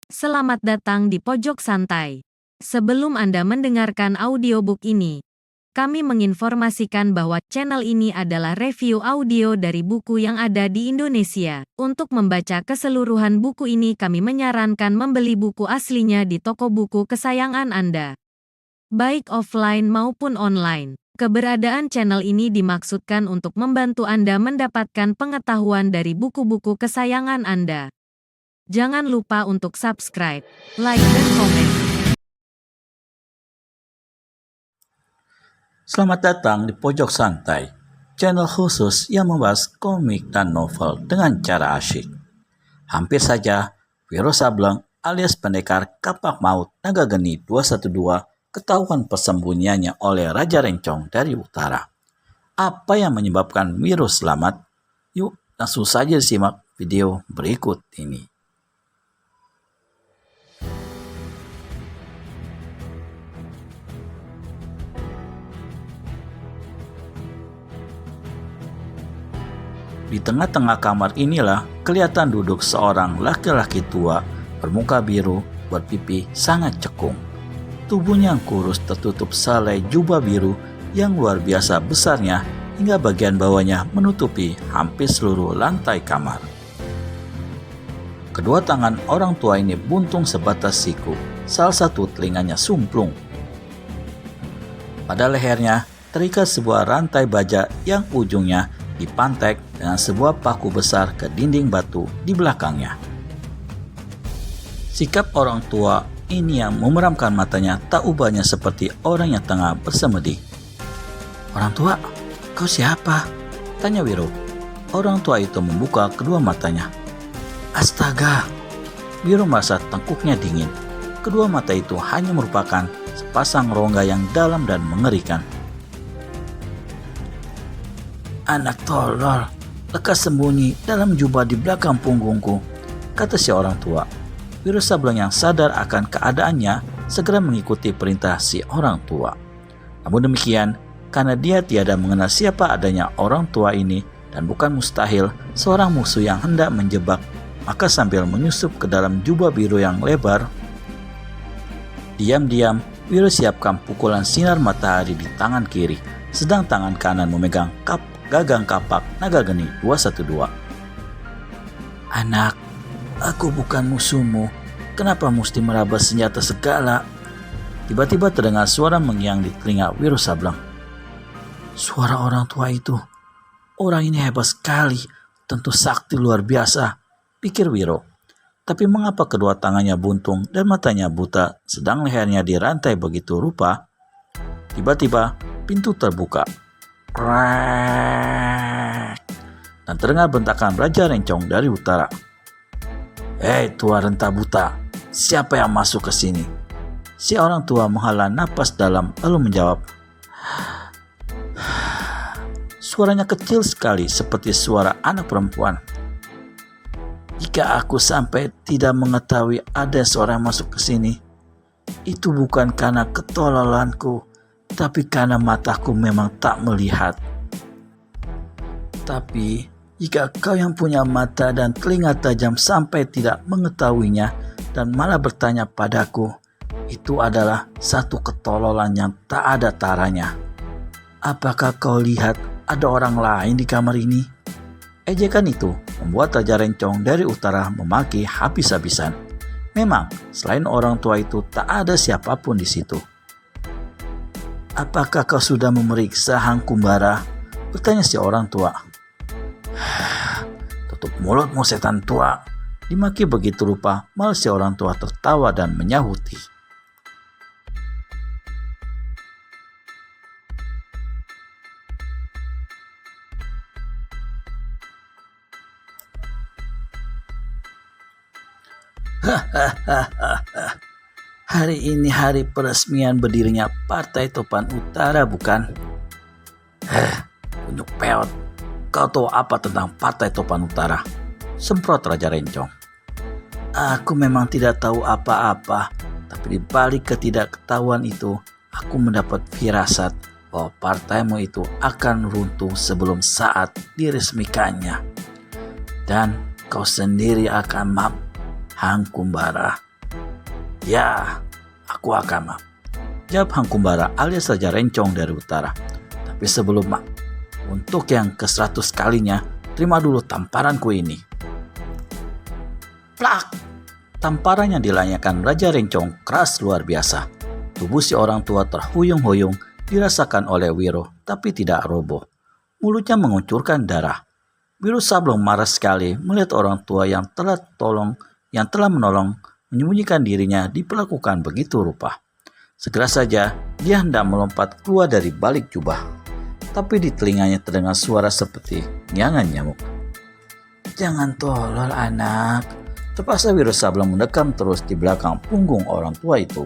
Selamat datang di Pojok Santai. Sebelum Anda mendengarkan audiobook ini, kami menginformasikan bahwa channel ini adalah review audio dari buku yang ada di Indonesia. Untuk membaca keseluruhan buku ini kami menyarankan membeli buku aslinya di toko buku kesayangan Anda, baik offline maupun online. Keberadaan channel ini dimaksudkan untuk membantu Anda mendapatkan pengetahuan dari buku-buku kesayangan Anda. Jangan lupa untuk subscribe, like, dan komen. Selamat datang di Pojok Santai, channel khusus yang membahas komik dan novel dengan cara asyik. Hampir saja, Wiro Sableng alias pendekar kapak maut Naga Geni 212 ketahuan persembunyiannya oleh Raja Rencong dari utara. Apa yang menyebabkan Wiro selamat? Yuk langsung saja simak video berikut ini. Di tengah-tengah kamar inilah kelihatan duduk seorang laki-laki tua bermuka biru, berpipi sangat cekung. Tubuhnya yang kurus tertutup selai jubah biru yang luar biasa besarnya hingga bagian bawahnya menutupi hampir seluruh lantai kamar. Kedua tangan orang tua ini buntung sebatas siku, salah satu telinganya sumplung. Pada lehernya terikat sebuah rantai baja yang ujungnya dipantek dengan sebuah paku besar ke dinding batu di belakangnya. Sikap orang tua ini yang memeramkan matanya tak ubahnya seperti orang yang tengah bersemedi. "Orang tua, kau siapa?" tanya Wiro. Orang tua itu membuka kedua matanya. "Astaga!" Wiro merasa tengkuknya dingin. Kedua mata itu hanya merupakan sepasang rongga yang dalam dan mengerikan. "Anak tolol, lekas sembunyi dalam jubah di belakang punggungku," kata si orang tua. Wiro Sableng yang sadar akan keadaannya segera mengikuti perintah si orang tua. Namun demikian, karena dia tiada mengenal siapa adanya orang tua ini dan bukan mustahil seorang musuh yang hendak menjebak, maka sambil menyusup ke dalam jubah biru yang lebar, diam-diam Wiro siapkan pukulan sinar matahari di tangan kiri, sedang tangan kanan memegang gagang kapak Naga Geni 212. "Anak, aku bukan musuhmu. Kenapa mesti meraba senjata segala?" Tiba-tiba terdengar suara mengiang di telinga Wiro Sableng. Suara orang tua itu. Orang ini hebat sekali, tentu sakti luar biasa, pikir Wiro. Tapi mengapa kedua tangannya buntung dan matanya buta, sedang lehernya dirantai begitu rupa? Tiba-tiba pintu terbuka. Dan terdengar bentakan Raja Rencong dari utara. "Hei tua renta buta, siapa yang masuk ke sini?" Si orang tua menghela napas dalam lalu menjawab. Suaranya kecil sekali seperti suara anak perempuan. "Jika aku sampai tidak mengetahui ada seorang masuk ke sini, itu bukan karena ketololanku, tapi karena mataku memang tak melihat. Tapi jika kau yang punya mata dan telinga tajam sampai tidak mengetahuinya dan malah bertanya padaku, itu adalah satu ketololan yang tak ada taranya. Apakah kau lihat ada orang lain di kamar ini?" Ejekan itu membuat Raja Rencong dari utara memaki habis-habisan. Memang selain orang tua itu tak ada siapapun di situ. "Apakah kau sudah memeriksa Hang Kumbara?" bertanya si orang tua. "Tutup mulutmu setan tua," dimaki begitu rupa, malah si orang tua tertawa dan menyahuti. "Hari ini hari peresmian berdirinya Partai Topan Utara, bukan?" "Kunyuk peot, kau tahu apa tentang Partai Topan Utara?" semprot Raja Rencong. "Aku memang tidak tahu apa-apa, tapi di balik ketidakketahuan itu, aku mendapat firasat bahwa partaimu itu akan runtuh sebelum saat diresmikannya. Dan kau sendiri akan Hang Kumbara Ya, aku akan, jawab Hangkumbara alias Raja Rencong dari utara. Tapi sebelum untuk yang ke-100 kalinya, terima dulu tamparanku ini. Plak! Tamparan yang dilayangkan Raja Rencong keras luar biasa. Tubuh si orang tua terhuyung-huyung dirasakan oleh Wiro, tapi tidak roboh. Mulutnya mengucurkan darah. Wiro Sableng marah sekali melihat orang tua yang telah menolong menyembunyikan dirinya diperlakukan begitu rupa. Segera saja dia hendak melompat keluar dari balik jubah, tapi di telinganya terdengar suara seperti nyangan nyamuk. Jangan tolol anak. Terpaksa Wiro Sableng mendekam terus di belakang punggung orang tua itu.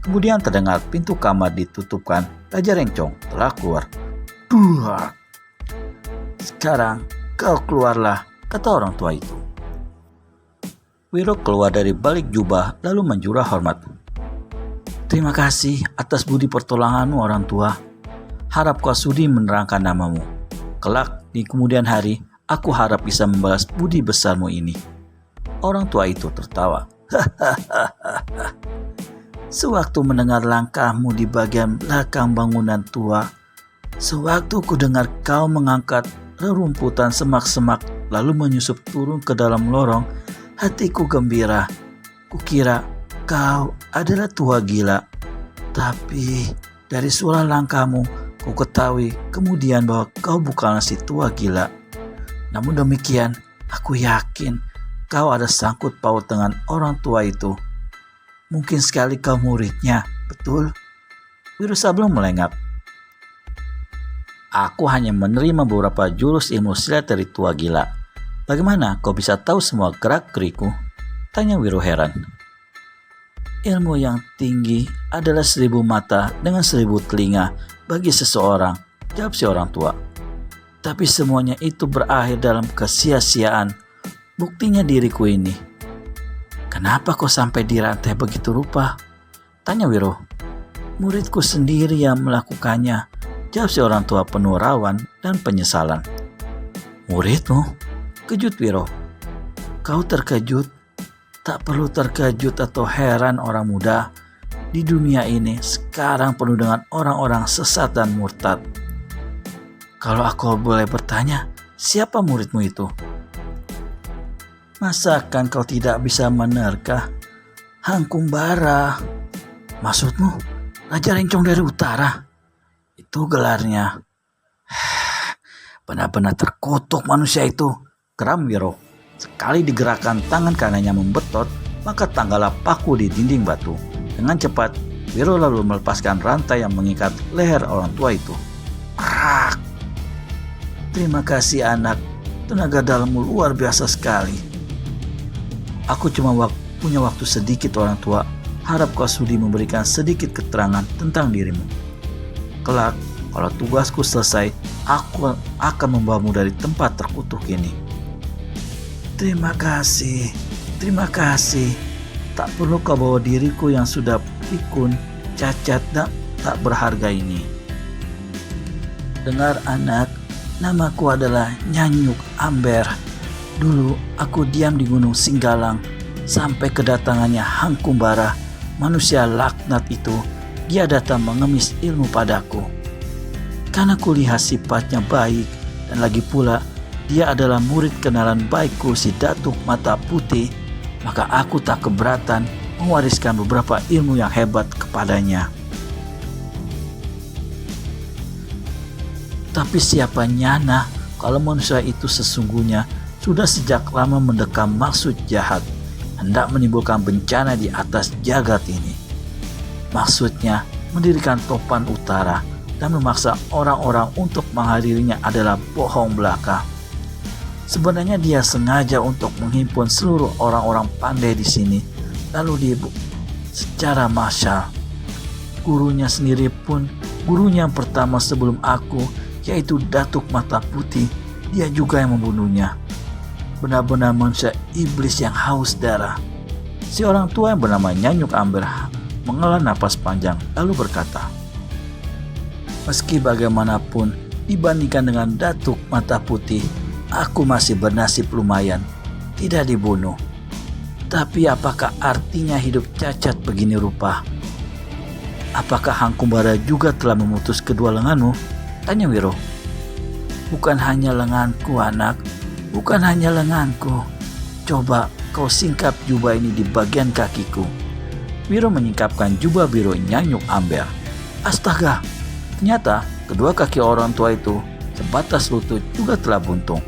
Kemudian terdengar pintu kamar ditutupkan. Raja Rencong telah keluar. Duh. Sekarang kau keluarlah, kata orang tua itu. Wiro keluar dari balik jubah lalu menjurah hormat. Terima kasih atas budi pertolonganmu orang tua. Harap kau sudi menerangkan namamu. Kelak di kemudian hari, aku harap bisa membalas budi besarmu ini. Orang tua itu tertawa. Sewaktu mendengar langkahmu di bagian belakang bangunan tua, sewaktu ku dengar kau mengangkat rerumputan semak-semak lalu menyusup turun ke dalam lorong, hatiku gembira. Kukira kau adalah tua gila. Tapi dari suara langkahmu, ku ketahui kemudian bahwa kau bukanlah si tua gila. Namun demikian, aku yakin kau ada sangkut paut dengan orang tua itu. Mungkin sekali kau muridnya, betul? Wiro Sableng melengak. Aku hanya menerima beberapa jurus ilmu silat dari tua gila. Bagaimana kau bisa tahu semua gerak-geriku? Tanya Wiro heran. Ilmu yang tinggi adalah 1000 mata dengan 1000 telinga bagi seseorang, jawab si orang tua. Tapi semuanya itu berakhir dalam kesia-siaan. Buktinya diriku ini. Kenapa kau sampai dirantai begitu rupa? Tanya Wiro. Muridku sendiri yang melakukannya, jawab si orang tua penuh rawan dan penyesalan. Muridmu? Kejut Wiro. Kau terkejut? Tak perlu terkejut atau heran orang muda. Di dunia ini sekarang penuh dengan orang-orang sesat dan murtad. Kalau aku boleh bertanya, siapa muridmu itu? Masakan kau tidak bisa menerka? Hangkumbara. Maksudmu Raja Rencong dari utara? Itu gelarnya. Benar-benar terkutuk manusia itu, geram Wiro. Sekali digerakkan tangan kanannya membetot, maka tanggallah paku di dinding batu. Dengan cepat, Wiro lalu melepaskan rantai yang mengikat leher orang tua itu. Krak! Terima kasih anak, tenaga dalammu luar biasa sekali. Aku cuma punya waktu sedikit orang tua, harap kau sudi memberikan sedikit keterangan tentang dirimu. Kelak, kalau tugasku selesai, aku akan membawamu dari tempat terkutuk ini. Terima kasih. Tak perlu kau bawa diriku yang sudah pikun, cacat, dan tak berharga ini. Dengar anak, namaku adalah Nyanyuk Amber. Dulu aku diam di Gunung Singgalang sampai kedatangannya Hangkumbara, manusia laknat itu. Dia datang mengemis ilmu padaku. Karena kulihat sifatnya baik dan lagi pula dia adalah murid kenalan baikku si Datuk Mata Putih, maka aku tak keberatan mewariskan beberapa ilmu yang hebat kepadanya. Tapi siapa nyana kalau manusia itu sesungguhnya sudah sejak lama mendekam maksud jahat, hendak menimbulkan bencana di atas jagat ini. Maksudnya mendirikan topan utara dan memaksa orang-orang untuk menghadirinya adalah bohong belaka. Sebenarnya dia sengaja untuk menghimpun seluruh orang-orang pandai di sini, lalu dibuk secara massal. Gurunya sendiri pun, gurunya yang pertama sebelum aku, yaitu Datuk Mata Putih, dia juga yang membunuhnya. Benar-benar manusia iblis yang haus darah. Si orang tua yang bernama Nyanyuk Amber menghela napas panjang lalu berkata, meski bagaimanapun dibandingkan dengan Datuk Mata Putih, aku masih bernasib lumayan, tidak dibunuh. Tapi apakah artinya hidup cacat begini rupa? Apakah Hangkumbara juga telah memutus kedua lenganmu? Tanya Wiro. Bukan hanya lenganku anak, bukan hanya lenganku. Coba kau singkap jubah ini di bagian kakiku. Wiro menyingkapkan jubah biru Nyanyuk Amber. Astaga, ternyata kedua kaki orang tua itu sebatas lutut juga telah buntung.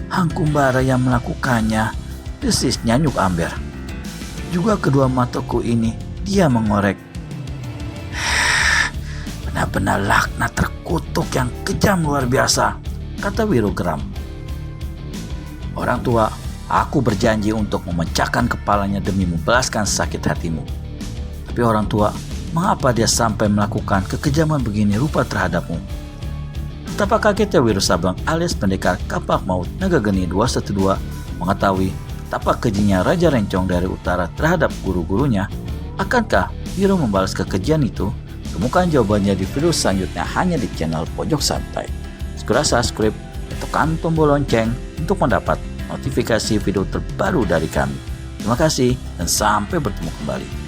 Hangkumbara yang melakukannya, desis Nyanyuk Amber. Juga kedua mataku ini dia mengorek. Benar-benar laknat terkutuk yang kejam luar biasa, kata Wiro geram. Orang tua, aku berjanji untuk memecahkan kepalanya demi membalaskan sakit hatimu. Tapi orang tua, mengapa dia sampai melakukan kekejaman begini rupa terhadapmu? Betapa kagetnya Wiro Sableng alias pendekar Kapak Maut Naga Geni 212 mengetahui betapa kejinya Raja Rencong dari utara terhadap guru-gurunya. Akankah Wiro membalas kekejian itu? Temukan jawabannya di video selanjutnya hanya di channel Pojok Santai. Segera subscribe dan tekan tombol lonceng untuk mendapat notifikasi video terbaru dari kami. Terima kasih dan sampai bertemu kembali.